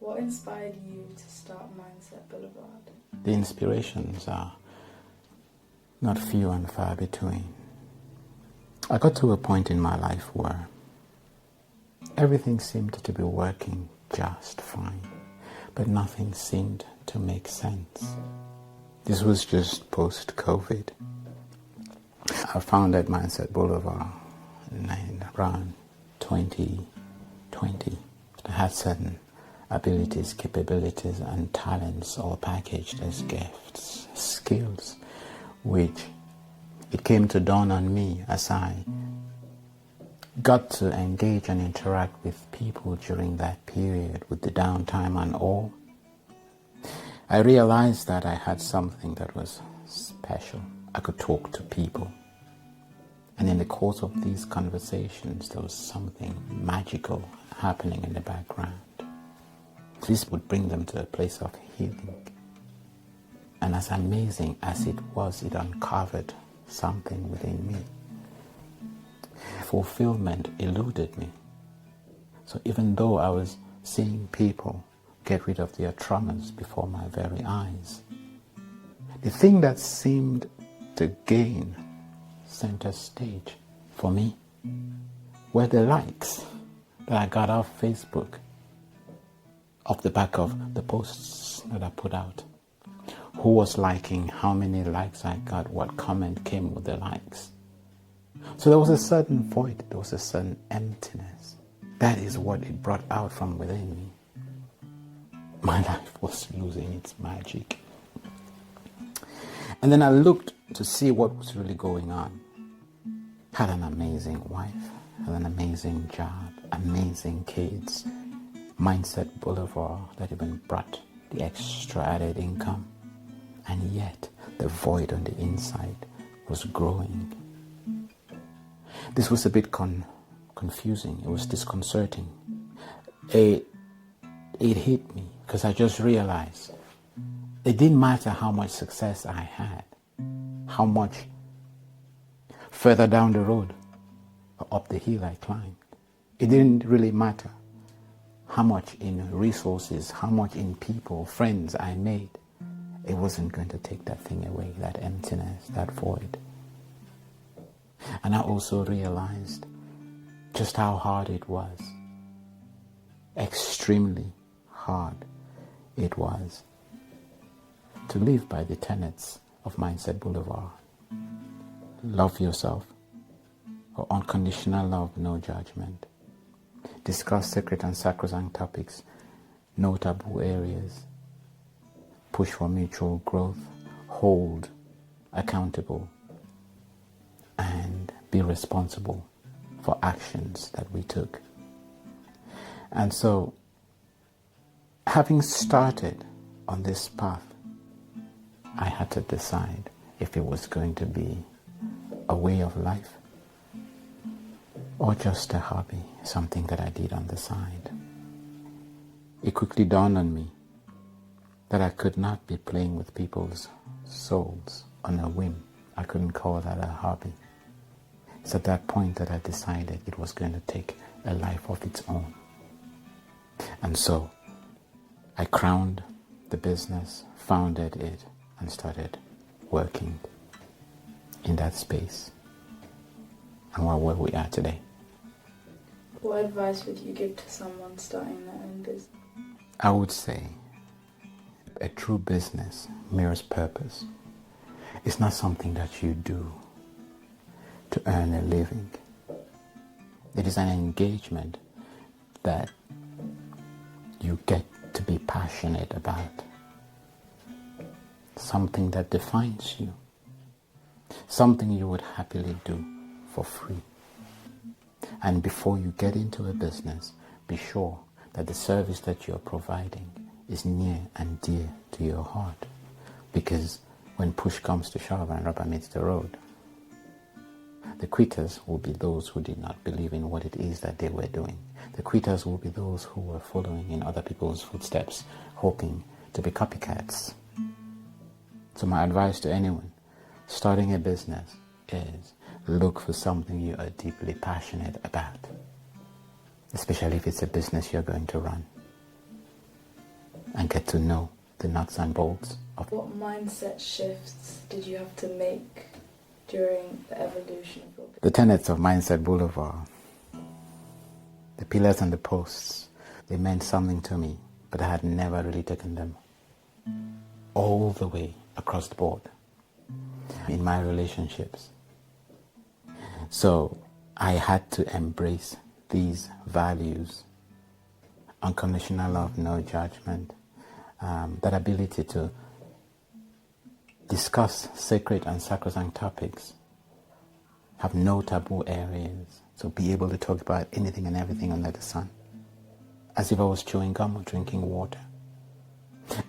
What inspired you to start Mindset Boulevard? The inspirations are not few and far between. I got to a point in my life where everything seemed to be working just fine, but nothing seemed to make sense. This was just post-COVID. I founded Mindset Boulevard around 2020. I had certain abilities, capabilities, and talents all packaged as gifts, skills, which it came to dawn on me as I got to engage and interact with people during that period with the downtime and all. I realized that I had something that was special. I could talk to people. And in the course of these conversations, there was something magical happening in the background. This would bring them to a place of healing. And as amazing as it was, it uncovered something within me. Fulfillment eluded me. So even though I was seeing people get rid of their traumas before my very eyes, the thing that seemed to gain center stage for me were the likes that I got off Facebook, off the back of the posts that I put out. Who was liking, how many likes I got, what comment came with the likes. So there was a certain void, there was a certain emptiness. That is what it brought out from within me. My life was losing its magic. And then I looked to see what was really going on. Had an amazing wife, had an amazing job, amazing kids. Mindset Boulevard that even brought the extra added income. And yet the void on the inside was growing. This was a bit confusing. It was disconcerting. It hit me because I just realized it didn't matter how much success I had, how much further down the road or up the hill I climbed. It didn't really matter how much in resources, how much in people, friends I made. It wasn't going to take that thing away, that emptiness, that void. And I also realized just how hard it was. Extremely hard it was to live by the tenets of Mindset Boulevard. Love yourself, or unconditional love, no judgment. Discuss sacred and sacrosanct topics, no taboo areas. Push for mutual growth, hold accountable, and be responsible for actions that we took. And so, having started on this path, I had to decide if it was going to be a way of life or just a hobby, something that I did on the side. It quickly dawned on me that I could not be playing with people's souls on a whim. I couldn't call that a hobby. It's at that point that I decided it was going to take a life of its own. And so I crowned the business, founded it, and started working in that space. And we're where we are today. What advice would you give to someone starting their own business? I would say a true business mirrors purpose. It's not something that you do to earn a living. It is an engagement that you get to be passionate about. Something that defines you. Something you would happily do for free. And before you get into a business, be sure that the service that you're providing is near and dear to your heart. Because when push comes to shove and rubber meets the road, the quitters will be those who did not believe in what it is that they were doing. The quitters will be those who were following in other people's footsteps, hoping to be copycats. So my advice to anyone starting a business is look for something you are deeply passionate about, especially if it's a business you're going to run. and get to know the nuts and bolts of. What mindset shifts did you have to make during the evolution of your business? The tenets of Mindset Boulevard, the pillars and the posts, they meant something to me, but I had never really taken them all the way across the board in my relationships. So I had to embrace these values: unconditional love, no judgment, that ability to discuss sacred and sacrosanct topics, have no taboo areas, so be able to talk about anything and everything under the sun, as if I was chewing gum or drinking water.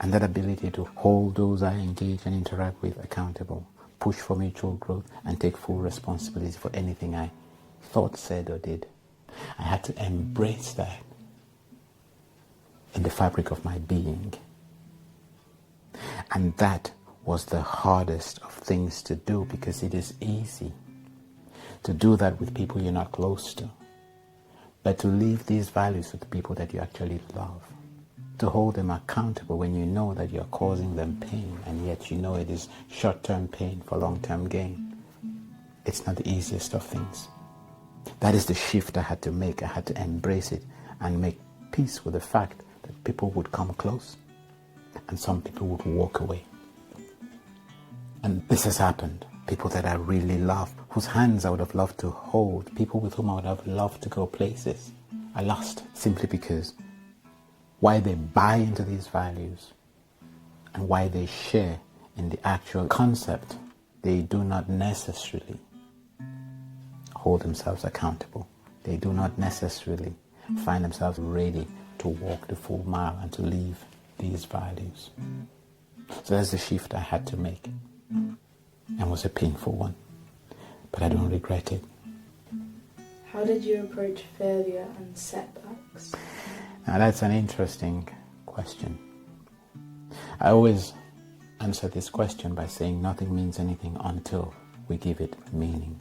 And that ability to hold those I engage and interact with accountable, push for mutual growth, and take full responsibility for anything I thought, said, or did. I had to embrace that in the fabric of my being. And that was the hardest of things to do, because it is easy to do that with people you're not close to. But to leave these values with the people that you actually love, to hold them accountable when you know that you're causing them pain, and yet you know it is short-term pain for long-term gain, it's not the easiest of things. That is the shift I had to make. I had to embrace it and make peace with the fact that people would come close and some people would walk away. And this has happened. People that I really love, whose hands I would have loved to hold, people with whom I would have loved to go places, I lost simply because why they buy into these values and why they share in the actual concept, they do not necessarily hold themselves accountable. They do not necessarily find themselves ready to walk the full mile and to live these values. So that's the shift I had to make, and was a painful one, but I don't regret it. How did you approach failure and setbacks? Now that's an interesting question. I always answer this question by saying nothing means anything until we give it meaning.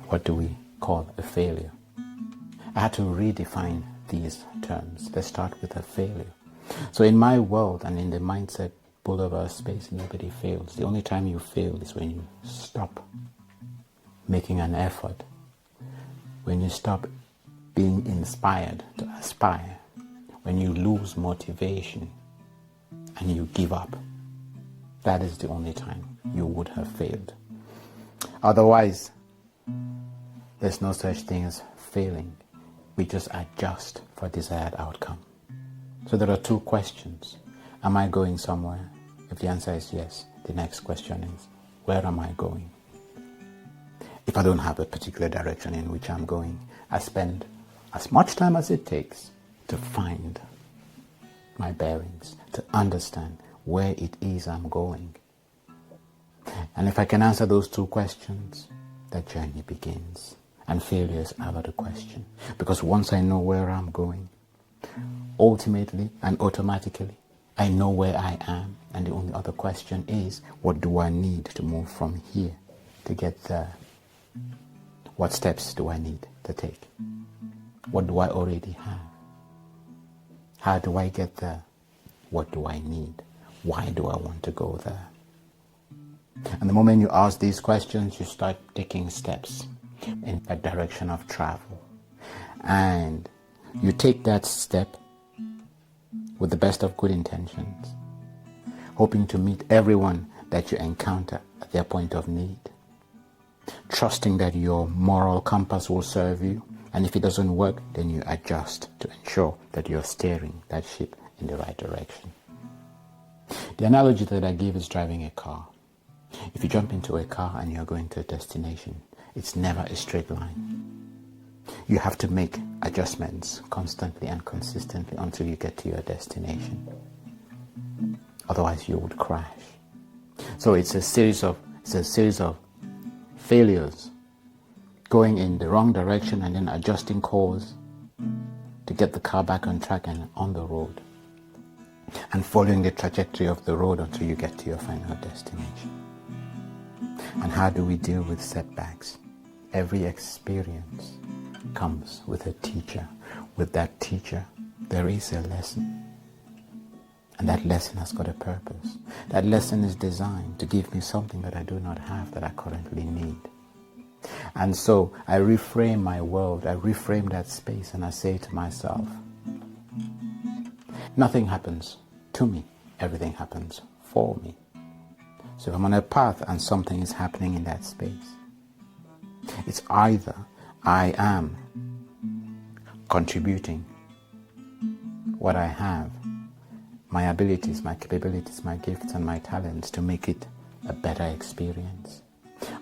What do we call a failure? I had to redefine these terms. Let's start with a failure. So in my world and in the Mindset Boulevard space, nobody fails. The only time you fail is when you stop making an effort, when you stop being inspired to aspire, when you lose motivation and you give up. That is the only time you would have failed. Otherwise, there's no such thing as failing. We just adjust for desired outcome. So there are two questions. Am I going somewhere? If the answer is yes, the next question is, where am I going? If I don't have a particular direction in which I'm going, I spend as much time as it takes to find my bearings, to understand where it is I'm going. And if I can answer those two questions, that journey begins. And failure is out of the question. Because once I know where I'm going, ultimately and automatically, I know where I am. And the only other question is, what do I need to move from here to get there? What steps do I need to take? What do I already have? How do I get there? What do I need? Why do I want to go there? And the moment you ask these questions, you start taking steps in that direction of travel. And you take that step with the best of good intentions, hoping to meet everyone that you encounter at their point of need, trusting that your moral compass will serve you, and if it doesn't work, then you adjust to ensure that you're steering that ship in the right direction. The analogy that I give is driving a car. If you jump into a car and you're going to a destination, it's never a straight line. You have to make adjustments constantly and consistently until you get to your destination. Otherwise, you would crash. So it's a series of failures, going in the wrong direction and then adjusting course to get the car back on track and on the road, and following the trajectory of the road until you get to your final destination. And how do we deal with setbacks? Every experience comes with a teacher. With that teacher, there is a lesson. And that lesson has got a purpose. That lesson is designed to give me something that I do not have that I currently need. And so I reframe my world, I reframe that space, and I say to myself, nothing happens to me, everything happens for me. So if I'm on a path and something is happening in that space, it's either I am contributing what I have, my abilities, my capabilities, my gifts and my talents to make it a better experience,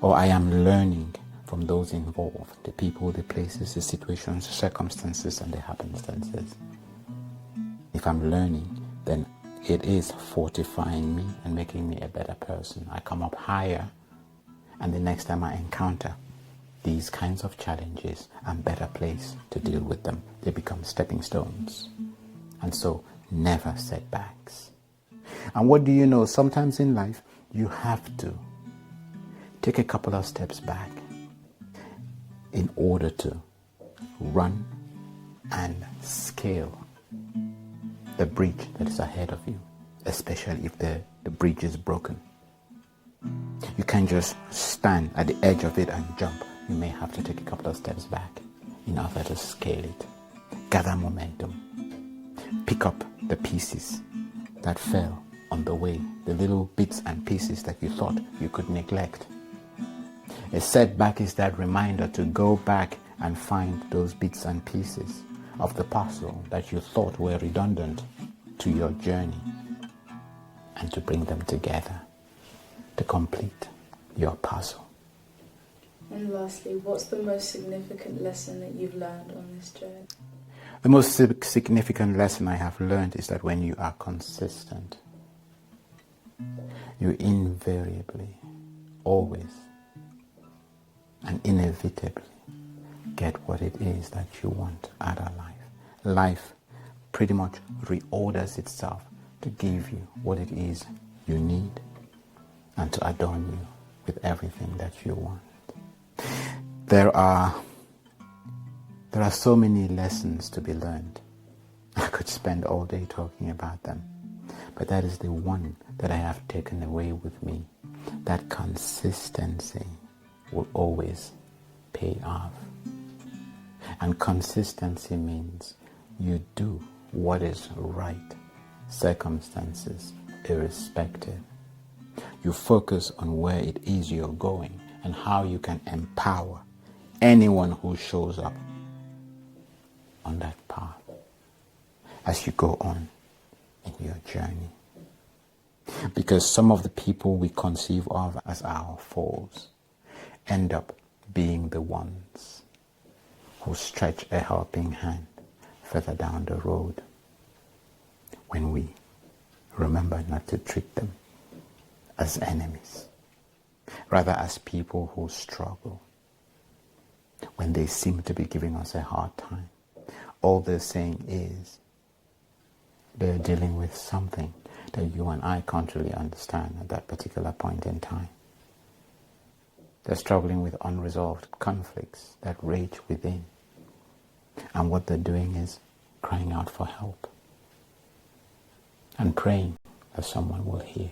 or I am learning from those involved, the people, the places, the situations, the circumstances and the happenstances. If I'm learning, then it is fortifying me and making me a better person. I come up higher, and the next time I encounter these kinds of challenges, I'm better placed to deal with them. They become stepping stones. And so, never setbacks. And what do you know? Sometimes in life, you have to take a couple of steps back in order to run and scale the bridge that is ahead of you, especially if the bridge is broken. You can't just stand at the edge of it and jump. You may have to take a couple of steps back in order to scale it. Gather momentum. Pick up the pieces that fell on the way, the little bits and pieces that you thought you could neglect. A setback is that reminder to go back and find those bits and pieces of the puzzle that you thought were redundant to your journey, and to bring them together to complete your puzzle. And lastly, what's the most significant lesson that you've learned on this journey? The most significant lesson I have learned is that when you are consistent, you invariably, always, and inevitably get what it is that you want out of life. Life pretty much reorders itself to give you what it is you need and to adorn you with everything that you want. There are so many lessons to be learned. I could spend all day talking about them, but that is the one that I have taken away with me. That consistency will always pay off. And consistency means you do what is right, circumstances irrespective. You focus on where it is you're going and how you can empower anyone who shows up on that path as you go on in your journey. Because some of the people we conceive of as our foes end up being the ones who stretch a helping hand further down the road when we remember not to treat them as enemies, rather as people who struggle. When they seem to be giving us a hard time, all they're saying is they're dealing with something that you and I can't really understand at that particular point in time. They're struggling with unresolved conflicts that rage within. And what they're doing is crying out for help and praying that someone will hear.